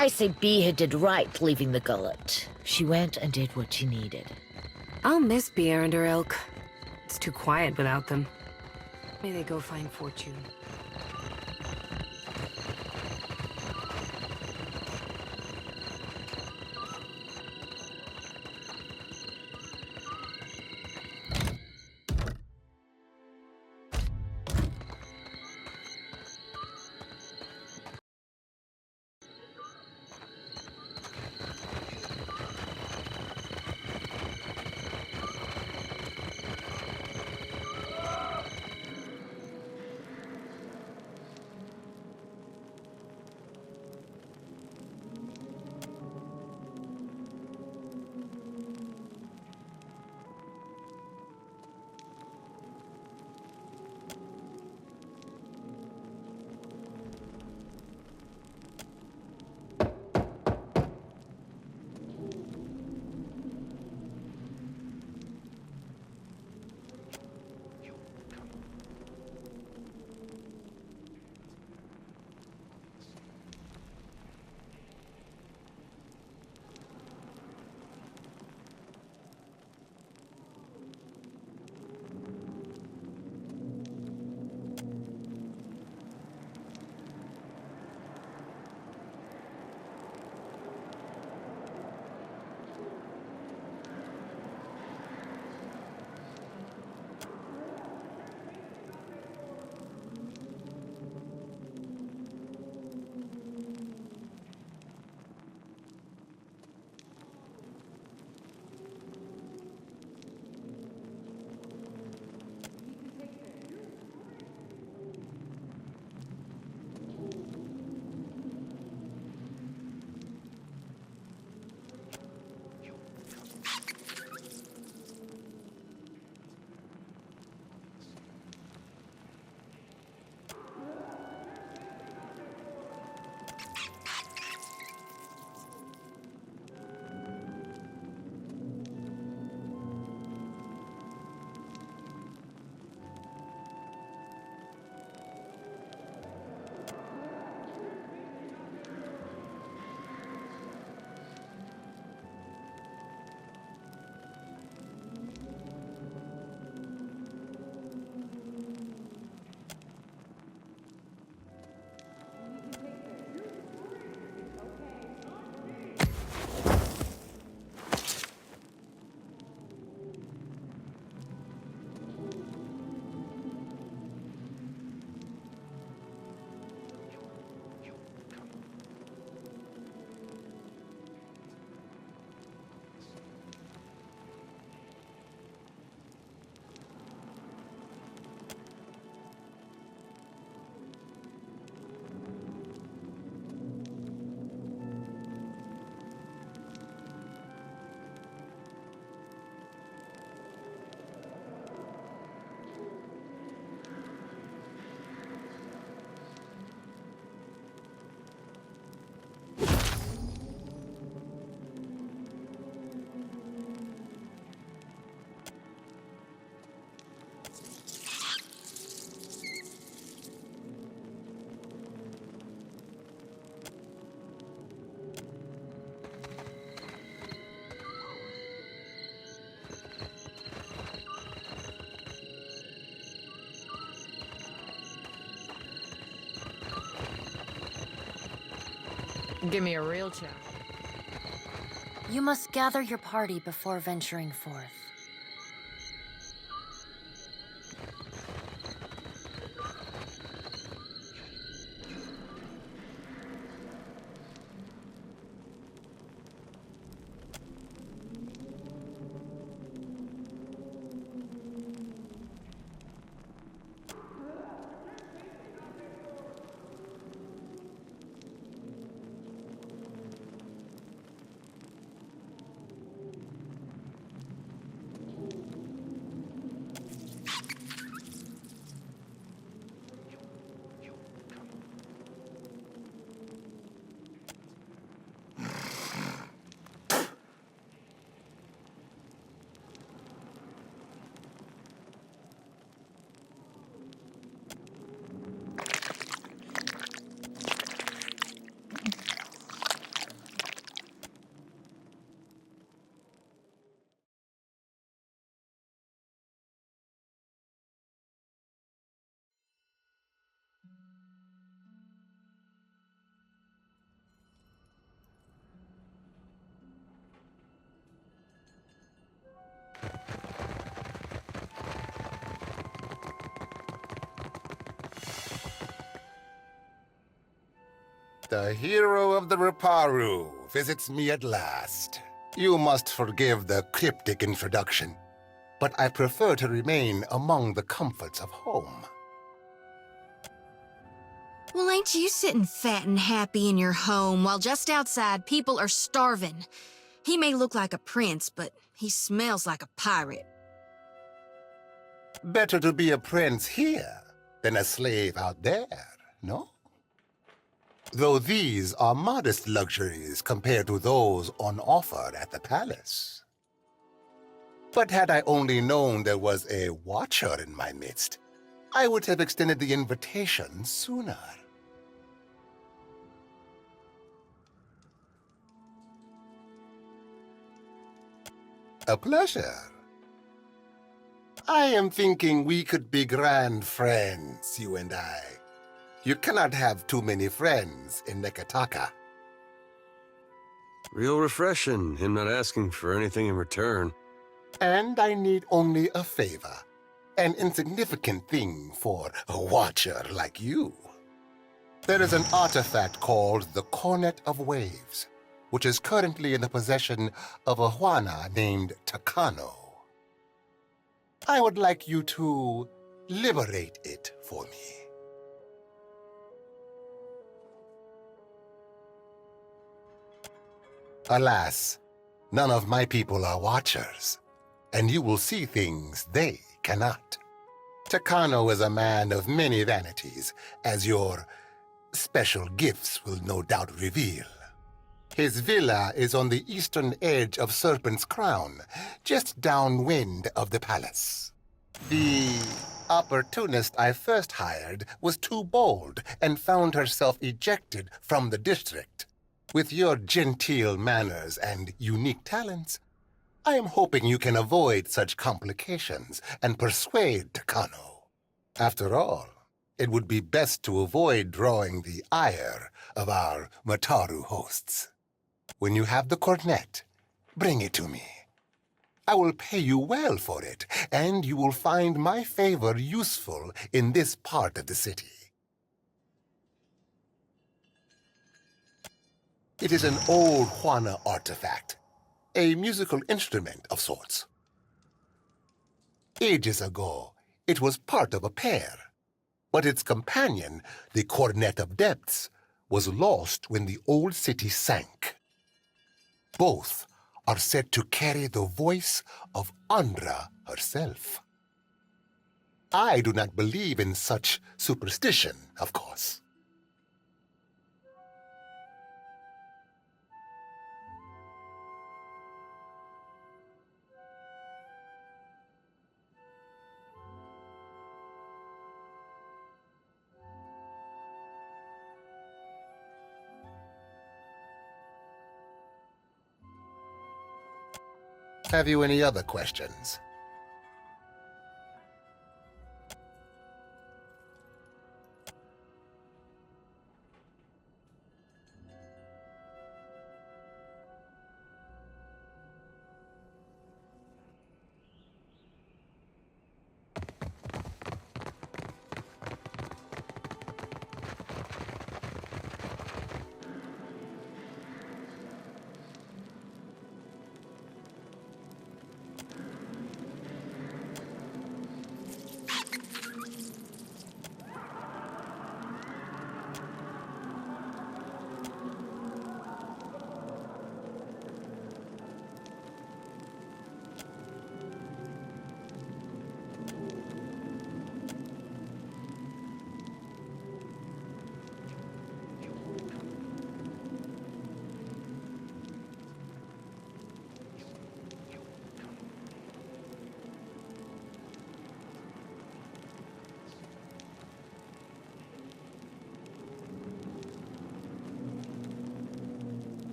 I say Bee did right leaving the gullet. She went and did what she needed. I'll miss Beer and her ilk. It's too quiet without them. May they go find fortune. Give me a real chance. You must gather your party before venturing forth. The hero of the Riparu visits me at last. You must forgive the cryptic introduction, but I prefer to remain among the comforts of home. Well, ain't you sitting fat and happy in your home while just outside people are starving? He may look like a prince, but he smells like a pirate. Better to be a prince here than a slave out there, no? Though these are modest luxuries compared to those on offer at the palace. But had I only known there was a watcher in my midst, I would have extended the invitation sooner. A pleasure. I am thinking we could be grand friends, you and I. You cannot have too many friends in Nekataka. Real refreshing, him not asking for anything in return. And I need only a favor. An insignificant thing for a watcher like you. There is an artifact called the Cornet of Waves, which is currently in the possession of a Juana named Takano. I would like you to liberate it for me. Alas, none of my people are watchers, and you will see things they cannot. Takano is a man of many vanities, as your special gifts will no doubt reveal. His villa is on the eastern edge of Serpent's Crown, just downwind of the palace. The opportunist I first hired was too bold and found herself ejected from the district. With your genteel manners and unique talents, I am hoping you can avoid such complications and persuade Takano. After all, it would be best to avoid drawing the ire of our Mataru hosts. When you have the cornet, bring it to me. I will pay you well for it, and you will find my favor useful in this part of the city. It is an old Juana artifact, a musical instrument of sorts. Ages ago, it was part of a pair, but its companion, the Cornet of Depths, was lost when the old city sank. Both are said to carry the voice of Andra herself. I do not believe in such superstition, of course. Have you any other questions?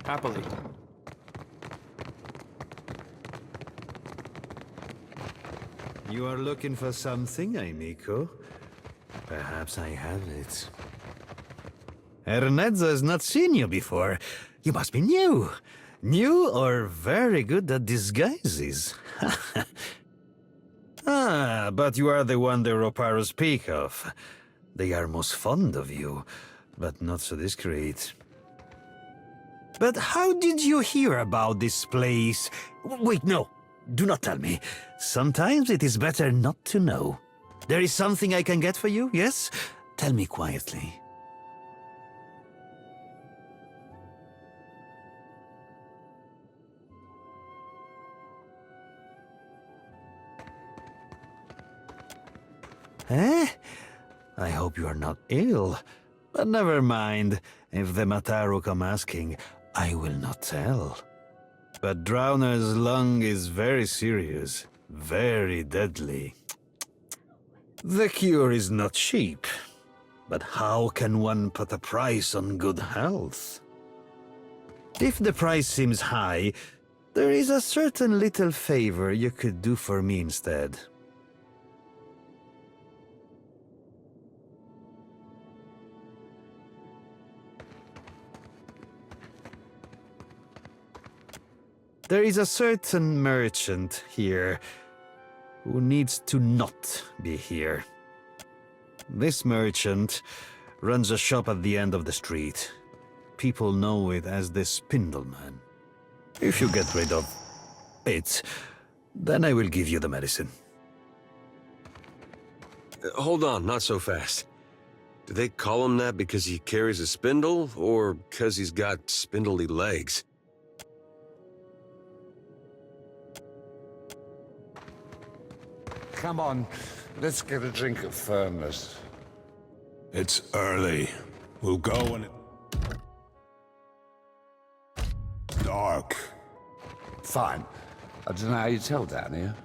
Happily. You are looking for something, amico? Perhaps I have it. Ernezzo has not seen you before. You must be new. New or very good at disguises. Ah, but you are the one the Roparos speak of. They are most fond of you, but not so discreet. But how did you hear about this place? Wait, no. Do not tell me. Sometimes it is better not to know. There is something I can get for you, yes? Tell me quietly. Eh? I hope you are not ill. But never mind. If the Mataru come asking, I will not tell. But Drowner's lung is very serious, very deadly. The cure is not cheap. But how can one put a price on good health? If the price seems high, there is a certain little favor you could do for me instead. There is a certain merchant here who needs to not be here. This merchant runs a shop at the end of the street. People know it as the Spindleman. If you get rid of it, then I will give you the medicine. Hold on, not so fast. Do they call him that because he carries a spindle, or because he's got spindly legs? Come on, let's get a drink of firmness. It's early. We'll go when it's dark. Fine. I don't know how you tell down here.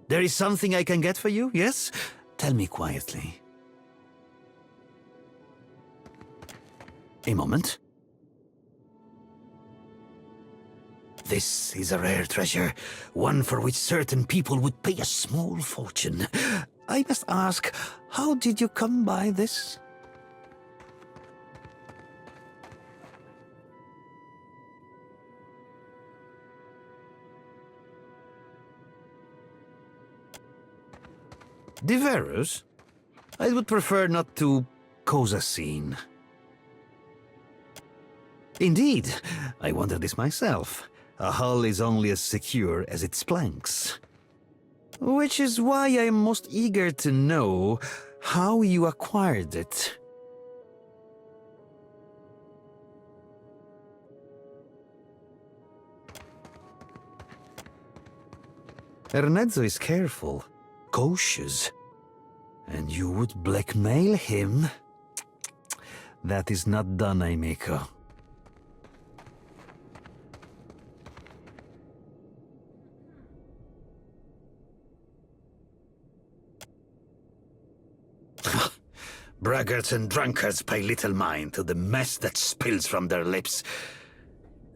There is something I can get for you, yes? Tell me quietly. A moment. This is a rare treasure, one for which certain people would pay a small fortune. I must ask, how did you come by this? Diverus? I would prefer not to cause a scene. Indeed, I wonder this myself. A hull is only as secure as its planks. Which is why I am most eager to know how you acquired it. Ernezzo is careful, cautious. And you would blackmail him? That is not done, Aimiko. Braggarts and drunkards pay little mind to the mess that spills from their lips.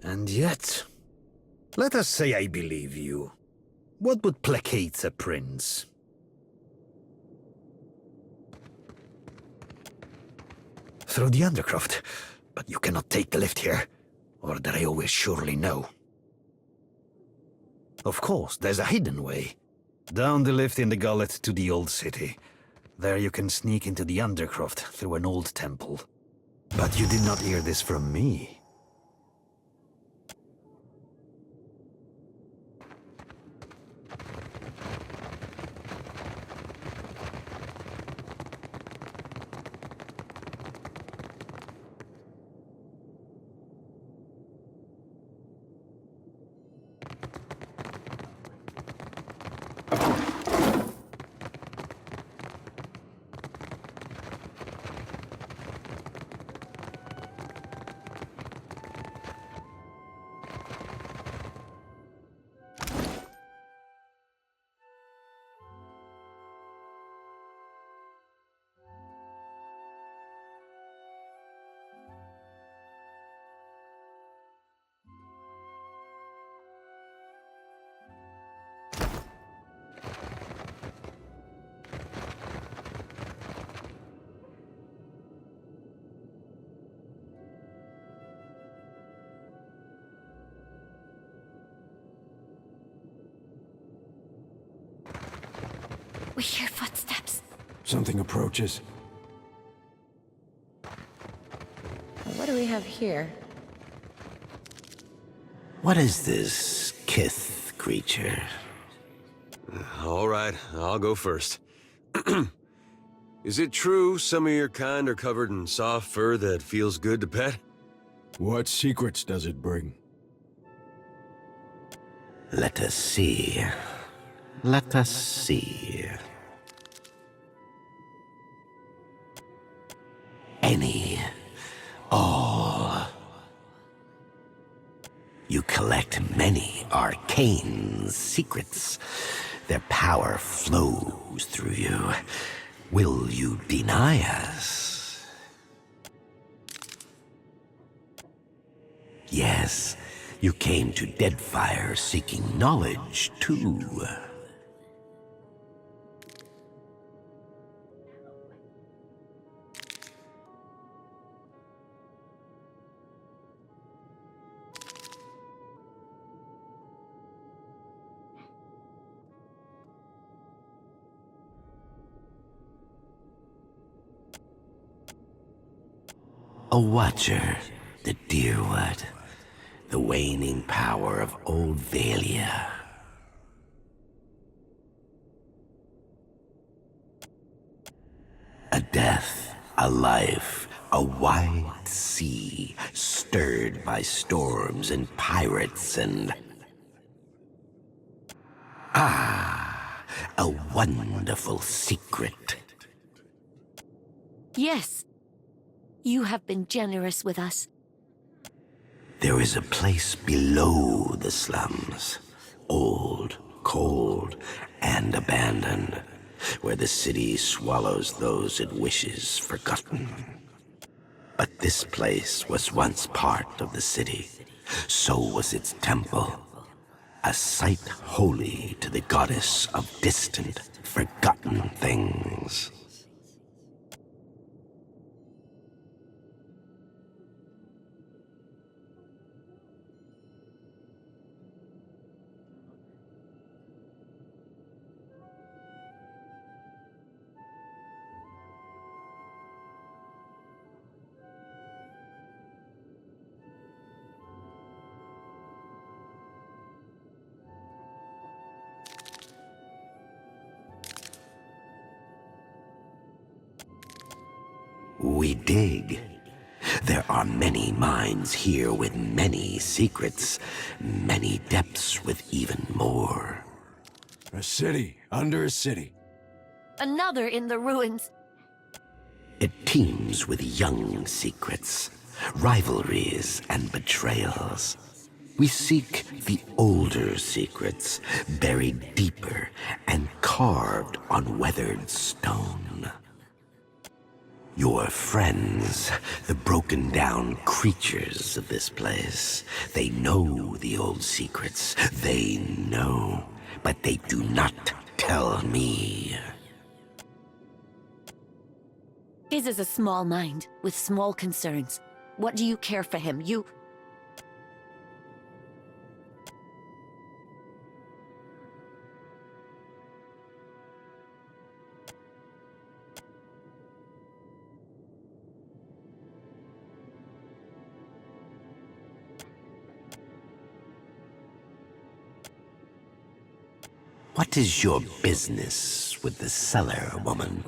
And yet, let us say I believe you. What would placate a prince? Through the undercroft, but you cannot take the lift here, or Dario will surely know. Of course, there's a hidden way. Down the lift in the gullet to the old city. There you can sneak into the undercroft through an old temple. But you did not hear this from me. We hear footsteps. Something approaches. What do we have here? What is this kith creature? All right, I'll go first. Is it true some of your kind are covered in soft fur that feels good to pet? What secrets does it bring? Let us see. Let us see. Any. All. You collect many arcane secrets. Their power flows through you. Will you deny us? Yes, you came to Deadfire seeking knowledge, too. A watcher, the dear what? The waning power of old Valia. A death, a life, a wide sea, stirred by storms and pirates and... Ah, a wonderful secret. Yes. You have been generous with us. There is a place below the slums, old, cold, and abandoned, where the city swallows those it wishes forgotten. But this place was once part of the city. So was its temple, a site holy to the goddess of distant, forgotten things. we dig. There are many mines here with many secrets, many depths with even more. A city under a city. Another in the ruins. It teems with young secrets, rivalries, and betrayals. We seek the older secrets, buried deeper and carved on weathered stone. Your friends, the broken down creatures of this place, they know the old secrets. They know, but they do not tell me. His is a small mind, with small concerns. What do you care for him? You... What is your business with the cellar, woman?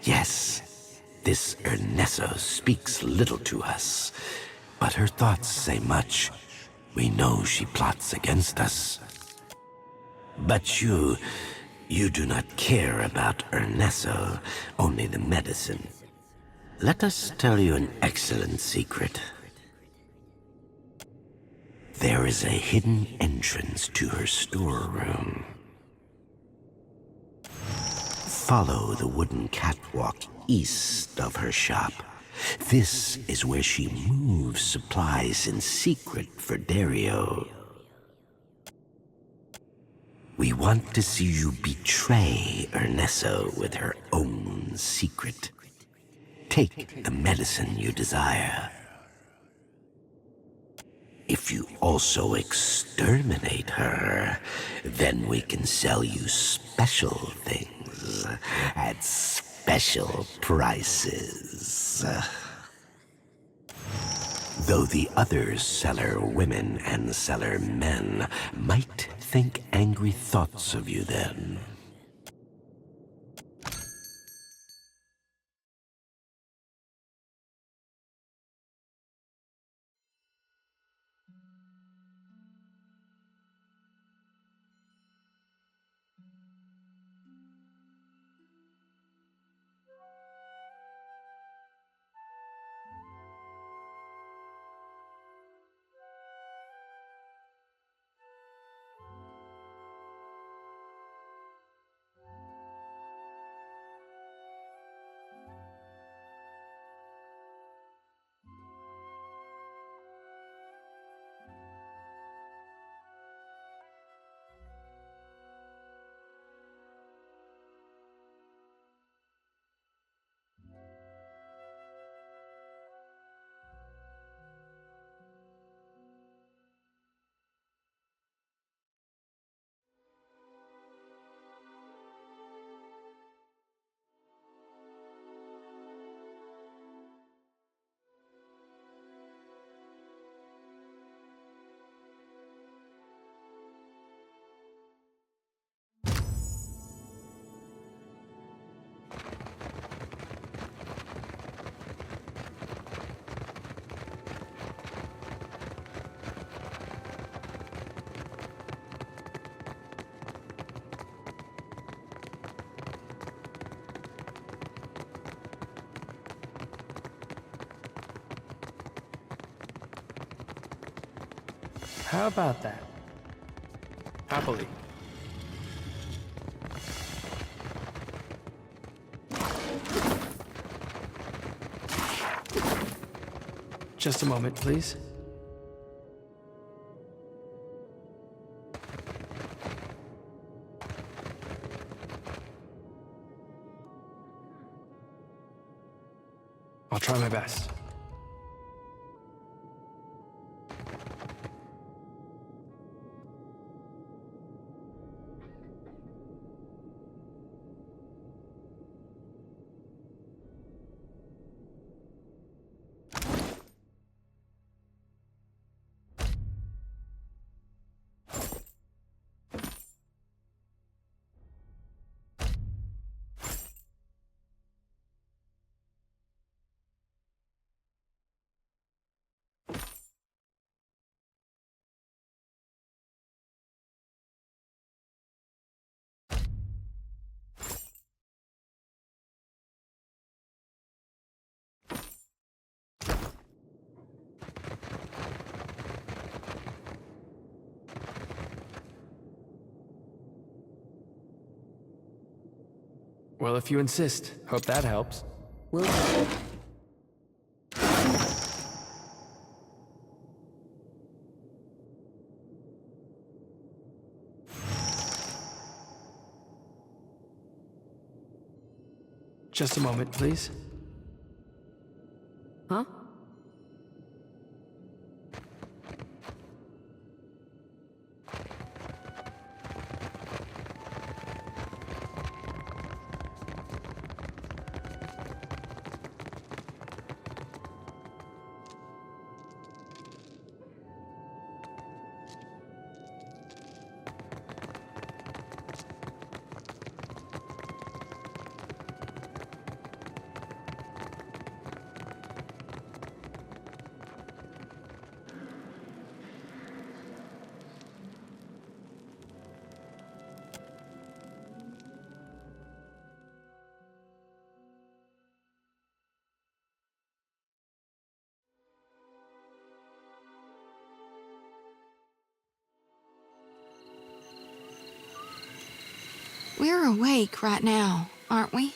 Yes, this Ernesto speaks little to us, but her thoughts say much. We know she plots against us. But you do not care about Ernesto, only the medicine. Let us tell you an excellent secret. There is a hidden entrance to her storeroom. Follow the wooden catwalk east of her shop. This is where she moves supplies in secret for Dario. We want to see you betray Ernesto with her own secret. Take the medicine you desire. If you also exterminate her, then we can sell you special things at special prices. Though the other cellar women and cellar men might think angry thoughts of you then. How about that? Happily. Just a moment, please. I'll try my best. Well, if you insist. Hope that helps. We'll... Just a moment, please. Huh? We're awake right now, aren't we?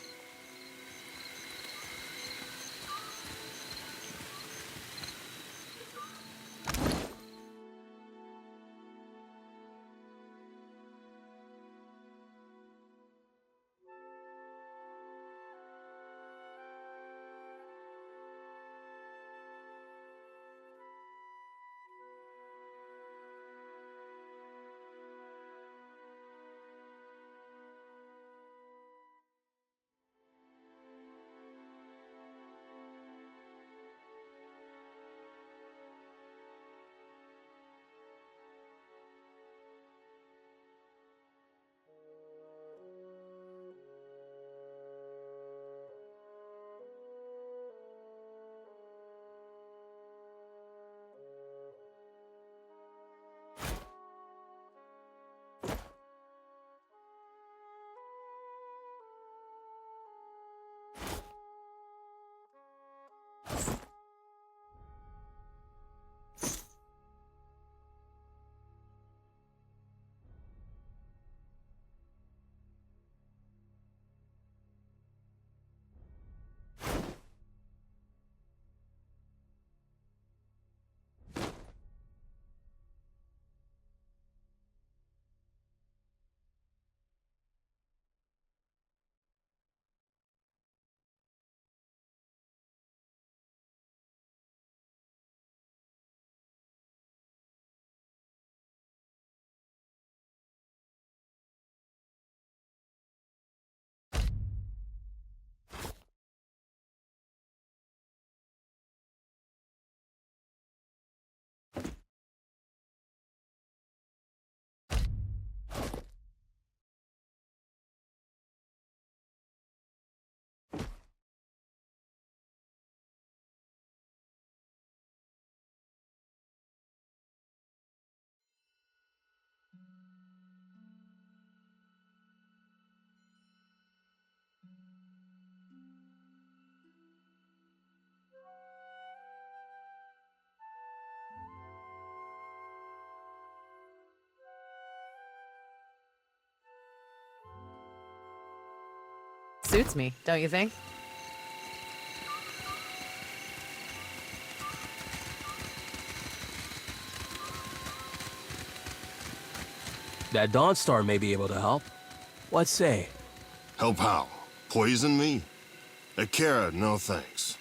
Suits me, don't you think? That Dawnstar may be able to help. What say? Help how? Poison me? Akira, no thanks.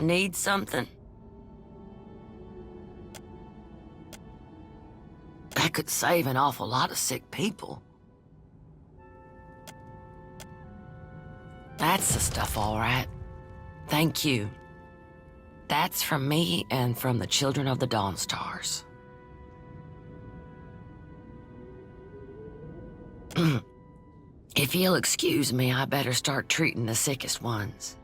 Need something? That could save an awful lot of sick people. That's the stuff, all right. Thank you. That's from me and from the children of the Dawnstars. If you'll excuse me, I better start treating the sickest ones.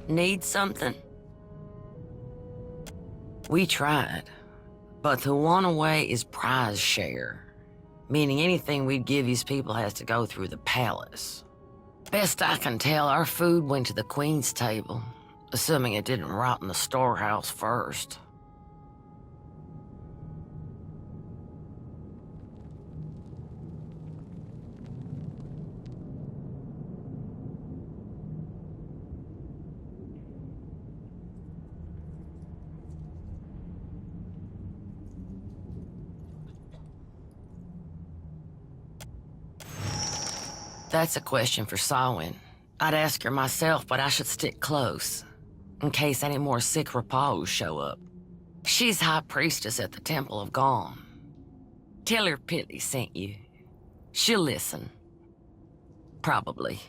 Need something? We tried, but the one away is prize share, meaning anything we'd give these people has to go through the palace. Best I can tell, our food went to the queen's table, assuming it didn't rot in the storehouse first. That's a question for Sawin. I'd ask her myself, but I should stick close, in case any more sick repos show up. She's high priestess at the Temple of Gone. Tell her Pitty sent you. She'll listen. Probably.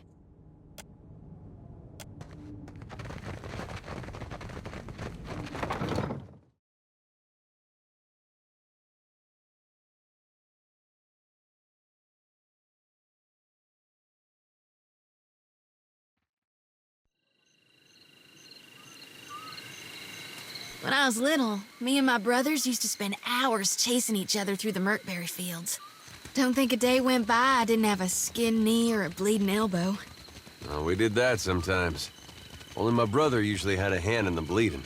When I was little, me and my brothers used to spend hours chasing each other through the Merkberry fields. Don't think a day went by I didn't have a skinned knee or a bleeding elbow. Oh, we did that sometimes. Only my brother usually had a hand in the bleeding.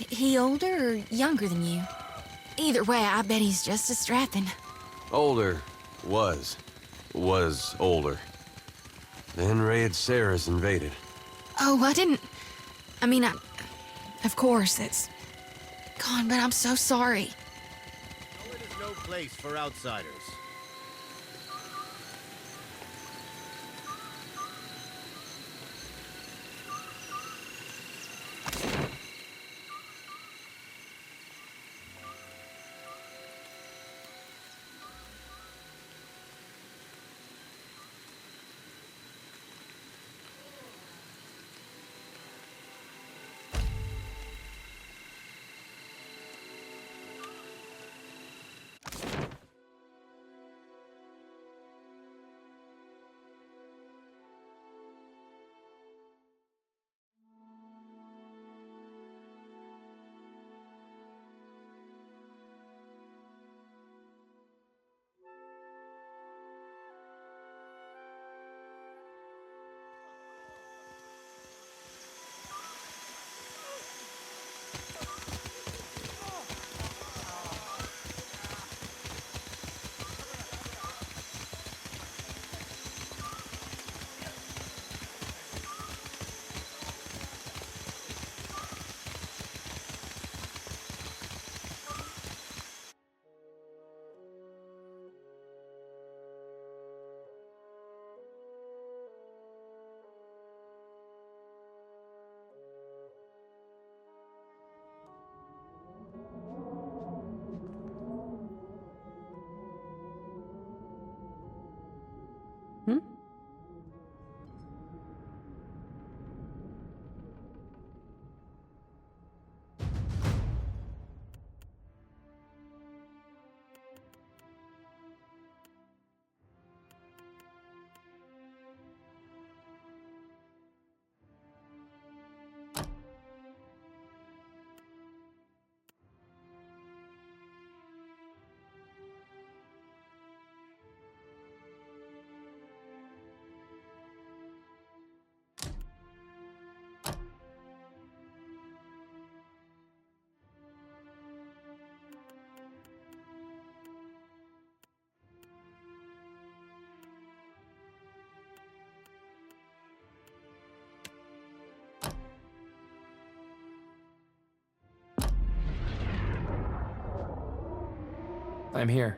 He older or younger than you? Either way, I bet he's just as strapping. Older. Was older. Then Raid Sarah's invaded. Oh, of course, it's gone, but I'm so sorry. It is no place for outsiders. I'm here.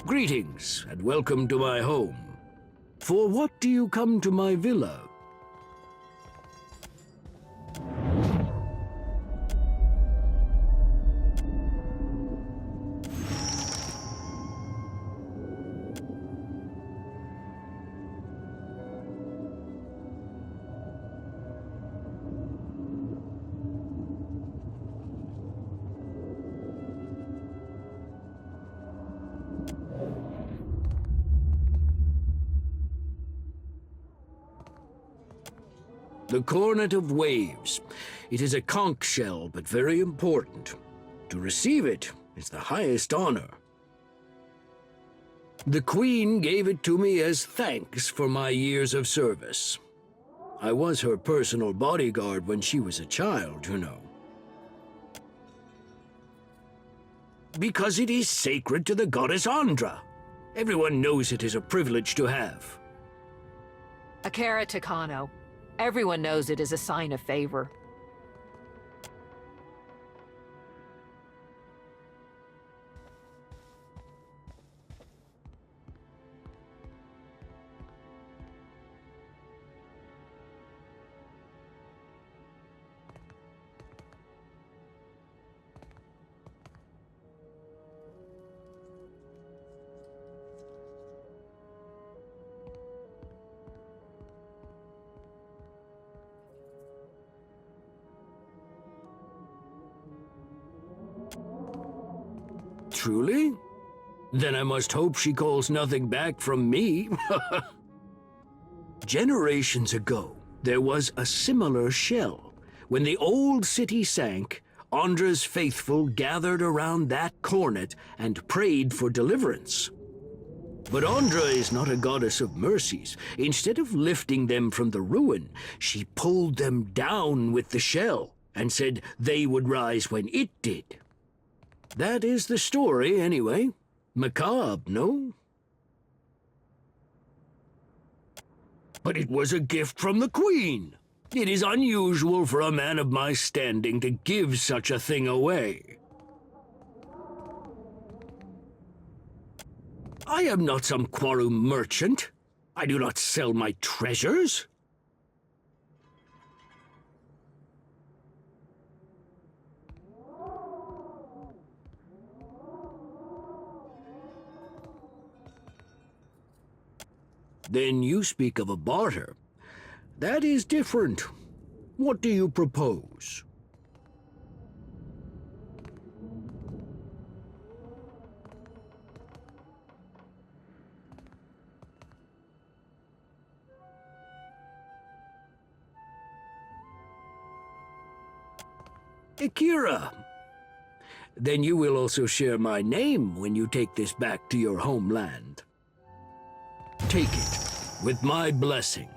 Greetings, and welcome to my home. For what do you come to my villa? The Cornet of Waves. It is a conch shell, but very important. To receive it is the highest honor. The Queen gave it to me as thanks for my years of service. I was her personal bodyguard when she was a child, you know. Because it is sacred to the goddess Andra. Everyone knows it is a privilege to have. A carrot to Kano. Everyone knows it is a sign of favor. Truly? Then I must hope she calls nothing back from me. Generations ago, there was a similar shell. When the old city sank, Andra's faithful gathered around that cornet and prayed for deliverance. But Andra is not a goddess of mercies. Instead of lifting them from the ruin, she pulled them down with the shell and said they would rise when it did. That is the story, anyway. Macabre, no? But it was a gift from the Queen. It is unusual for a man of my standing to give such a thing away. I am not some Quaru merchant. I do not sell my treasures. Then you speak of a barter. That is different. What do you propose? Akira. Then you will also share my name when you take this back to your homeland. Take it, with my blessing.